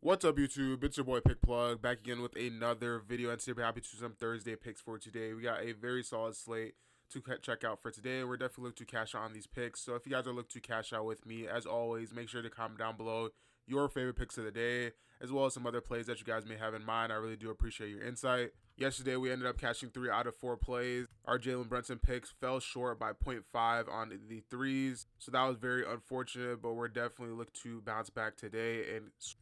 What's up, YouTube? It's your boy Pick Plug back again with another video, and today we're happy to do some Thursday picks for today. We got a very solid slate to check out for today. We're definitely looking to cash out on these picks. So if you guys are looking to cash out with me, as always, make sure to comment down below your favorite picks of the day, as well as some other plays that you guys may have in mind. I really do appreciate your insight. Yesterday, we ended up cashing 3 out of 4 plays. Our Jalen Brunson picks fell short by 0.5 on the threes, so that was very unfortunate, but we're definitely looking to bounce back today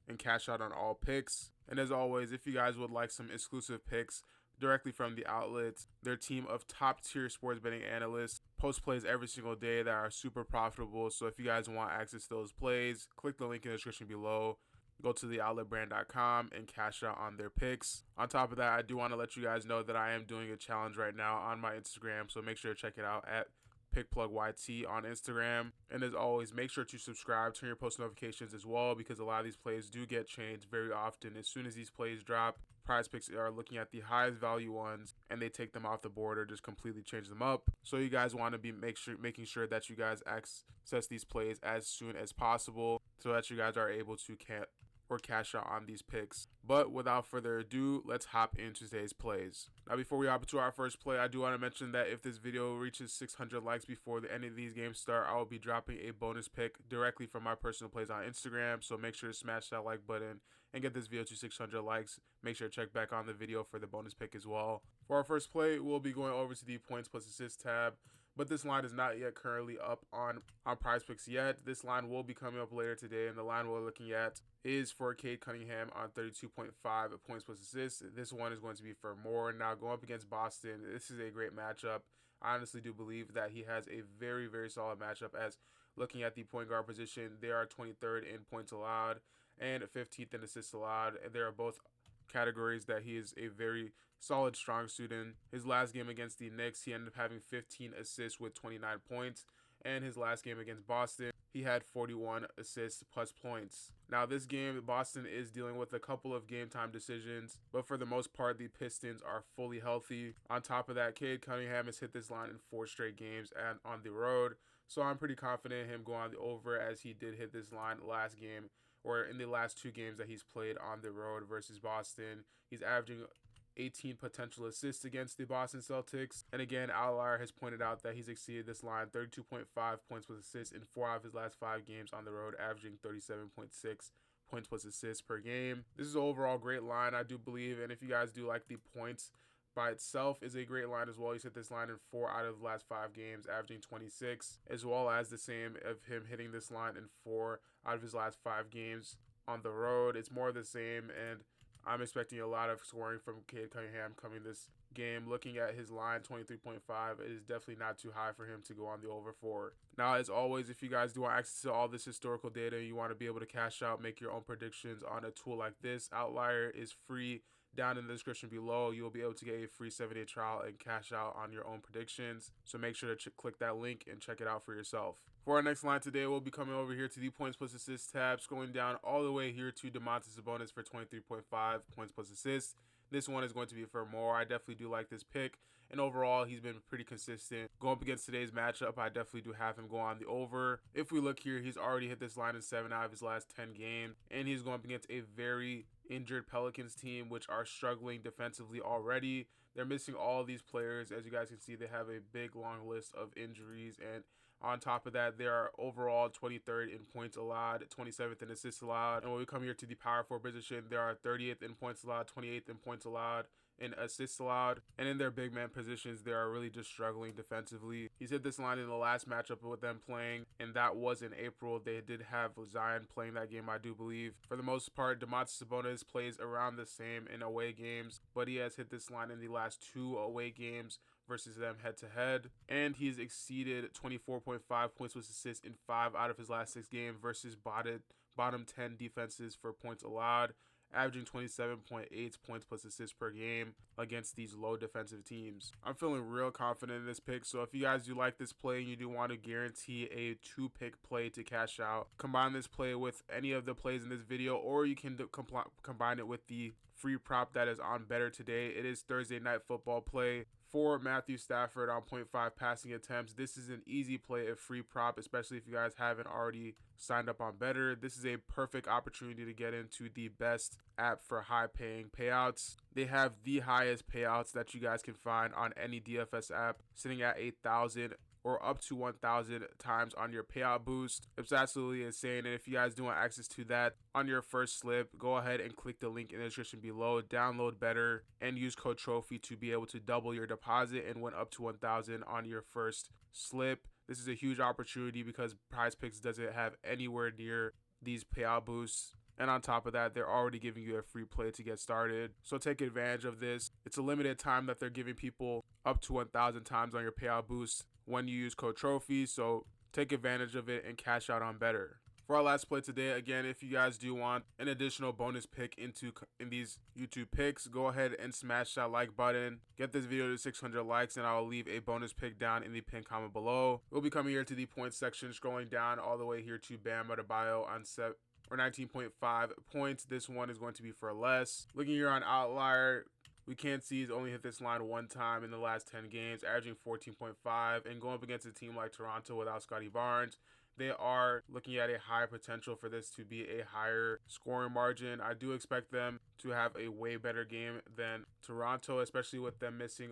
and cash out on all picks. And as always, if you guys would like some exclusive picks directly from the outlets, their team of top-tier sports betting analysts post plays every single day that are super profitable. So if you guys want access to those plays, click the link in the description below. Go to theoutletbrand.com and cash out on their picks. On top of that, I do want to let you guys know that I am doing a challenge right now on my Instagram, so make sure to check it out at PickPlugYT on Instagram. And as always, make sure to subscribe, turn your post notifications as well, because a lot of these plays do get changed very often. As soon as these plays drop, PrizePicks are looking at the highest value ones and they take them off the board or just completely change them up. So you guys want to be making sure that you guys access these plays as soon as possible so that you guys are able to cash out on these picks. But without further ado, let's hop into today's plays. Now, before we hop into our first play, I do want to mention that if this video reaches 600 likes before the end of these games start, I will be dropping a bonus pick directly from my personal plays on Instagram. So make sure to smash that like button and get this video to 600 likes. Make sure to check back on the video for the bonus pick as well. For our first play, we'll be going over to the points plus assists tab, but this line is not yet currently up on PrizePicks yet. This line will be coming up later today, and the line we're looking at is for Cade Cunningham on 32.5 points plus assists. This one is going to be for more. Now, going up against Boston, this is a great matchup. I honestly do believe that he has a very, very solid matchup, as looking at the point guard position, they are 23rd in points allowed and 15th in assists allowed, and they are both categories that he is a very solid, strong suit in. His last game against the Knicks, he ended up having 15 assists with 29 points, and his last game against Boston, he had 41 assists plus points. Now, this game, Boston is dealing with a couple of game time decisions, but for the most part, the Pistons are fully healthy. On top of that, Cade Cunningham has hit this line in 4 straight games and on the road, so I'm pretty confident in him going on the over, as he did hit this line last game, or in the last 2 games that he's played on the road versus Boston. He's averaging 18 potential assists against the Boston Celtics. And again, Outlier has pointed out that he's exceeded this line, 32.5 points plus assists in 4 out of his last 5 games on the road, averaging 37.6 points plus assists per game. This is an overall great line, I do believe. And if you guys do like the points by itself, is a great line as well. He's hit this line in 4 out of the last 5 games, averaging 26, as well as the same of him hitting this line in 4 out of his last 5 games on the road. It's more of the same, and I'm expecting a lot of scoring from Cade Cunningham coming this game. Looking at his line, 23.5, it is definitely not too high for him to go on the over for. Now, as always, if you guys do want access to all this historical data, you want to be able to cash out, make your own predictions on a tool like this, Outlier is free. Down in the description below, you will be able to get a free 7-day trial and cash out on your own predictions. So make sure to click that link and check it out for yourself. For our next line today, we'll be coming over here to the points plus assists tab, scrolling down all the way here to Domantas Sabonis for 23.5 points plus assists. This one is going to be for more. I definitely do like this pick, and overall, he's been pretty consistent. Going up against today's matchup, I definitely do have him go on the over. If we look here, he's already hit this line in 7 out of his last 10 games, and he's going up against a very injured Pelicans team, which are struggling defensively already. They're missing all of these players. As you guys can see, they have a big long list of injuries, and on top of that, they are overall 23rd in points allowed, 27th in assists allowed. And when we come here to the power forward position, they are 30th in points allowed, 28th in points allowed, in assists allowed, and in their big man positions, they are really just struggling defensively. He's hit this line in the last matchup with them playing, and that was in April. They did have Zion playing that game, I do believe. For the most part, Domantas Sabonis plays around the same in away games, but he has hit this line in the last 2 away games versus them head-to-head, and he's exceeded 24.5 points with assists in 5 out of his last 6 games versus bottom 10 defenses for points allowed, averaging 27.8 points plus assists per game against these low defensive teams. I'm feeling real confident in this pick, so if you guys do like this play and you do want to guarantee a 2-pick play to cash out, combine this play with any of the plays in this video, or you can combine it with the free prop that is on Better today. It is Thursday Night Football play for Matthew Stafford on 0.5 passing attempts. This is an easy play, a free prop, especially if you guys haven't already signed up on Better. This is a perfect opportunity to get into the best app for high paying payouts. They have the highest payouts that you guys can find on any DFS app, sitting at 8,000 or up to 1,000 times on your payout boost. It's absolutely insane. And if you guys do want access to that on your first slip, go ahead and click the link in the description below, download Better, and use code TROPHY to be able to double your deposit and win up to 1,000 on your first slip. This is a huge opportunity because PrizePicks doesn't have anywhere near these payout boosts. And on top of that, they're already giving you a free play to get started. So take advantage of this. It's a limited time that they're giving people up to 1,000 times on your payout boost when you use code TROPHY. So take advantage of it and cash out on Better. For our last play today, again, if you guys do want an additional bonus pick in these YouTube picks, go ahead and smash that like button. Get this video to 600 likes, and I'll leave a bonus pick down in the pinned comment below. We'll be coming here to the points section, scrolling down all the way here to Bam Adebayo on 19.5 points. This one is going to be for less. Looking here on Outlier, we can see he's only hit this line one time in the last 10 games, averaging 14.5, and going up against a team like Toronto without Scottie Barnes, they are looking at a high potential for this to be a higher scoring margin. I do expect them to have a way better game than Toronto, especially with them missing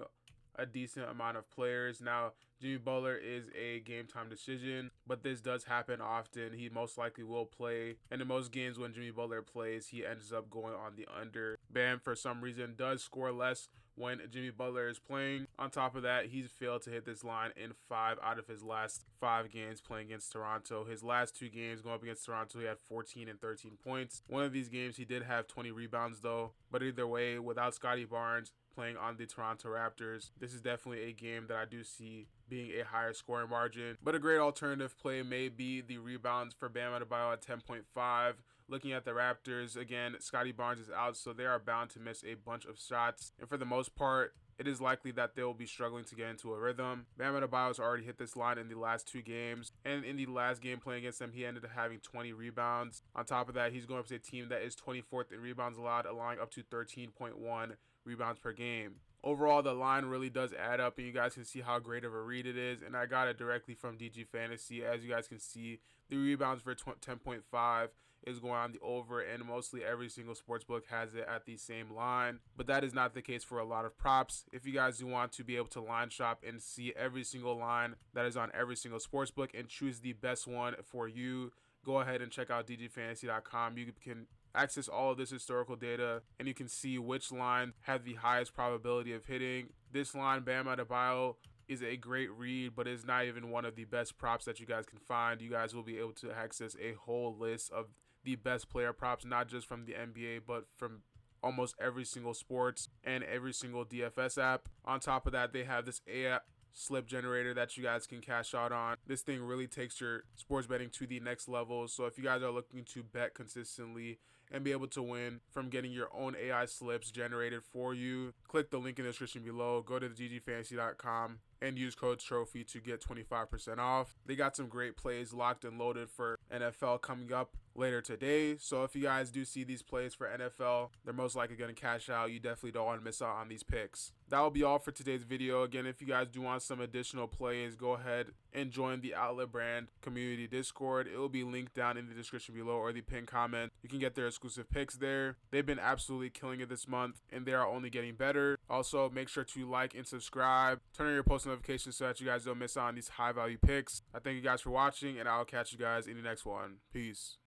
a decent amount of players. Now, Jimmy Butler is a game time decision, but this does happen often. He most likely will play, and in most games when Jimmy Butler plays, he ends up going on the under. Bam, for some reason, does score less when Jimmy Butler is playing. On top of that, he's failed to hit this line in 5 out of his last 5 games playing against Toronto. His last 2 games going up against Toronto, he had 14 and 13 points. One of these games, he did have 20 rebounds though, but either way, without Scottie Barnes playing on the Toronto Raptors, this is definitely a game that I do see being a higher scoring margin. But a great alternative play may be the rebounds for Bam Adebayo at 10.5. Looking at the Raptors, again, Scottie Barnes is out, so they are bound to miss a bunch of shots. And for the most part, it is likely that they will be struggling to get into a rhythm. Bam Adebayo has already hit this line in the last 2 games, and in the last game playing against them, he ended up having 20 rebounds. On top of that, he's going up to a team that is 24th in rebounds allowed, allowing up to 13.1 rebounds per game. Overall, the line really does add up, and you guys can see how great of a read it is. And I got it directly from DG Fantasy. As you guys can see, the rebounds for 10.5 is going on the over, and mostly every single sportsbook has it at the same line. But that is not the case for a lot of props. If you guys do want to be able to line shop and see every single line that is on every single sportsbook and choose the best one for you, go ahead and check out dgfantasy.com. You can access all of this historical data, and you can see which lines have the highest probability of hitting. This line, Bam Adebayo, is a great read, but is not even one of the best props that you guys can find. You guys will be able to access a whole list of the best player props, not just from the NBA, but from almost every single sports and every single DFS app. On top of that, they have this AI slip generator that you guys can cash out on. This thing really takes your sports betting to the next level. So if you guys are looking to bet consistently and be able to win from getting your own AI slips generated for you, click the link in the description below, go to ggfantasy.com and use code TROPHY to get 25% off. They got some great plays locked and loaded for NFL coming up later today. So if you guys do see these plays for NFL, they're most likely going to cash out. You definitely don't want to miss out on these picks. That will be all for today's video. Again, if you guys do want some additional plays, go ahead and join the Outlet Brand Community Discord. It will be linked down in the description below or the pinned comment. You can get their exclusive picks there. They've been absolutely killing it this month, and they are only getting better. Also, make sure to like and subscribe. Turn on your post notifications so that you guys don't miss out on these high value picks. I thank you guys for watching, and I'll catch you guys in the next one. Peace.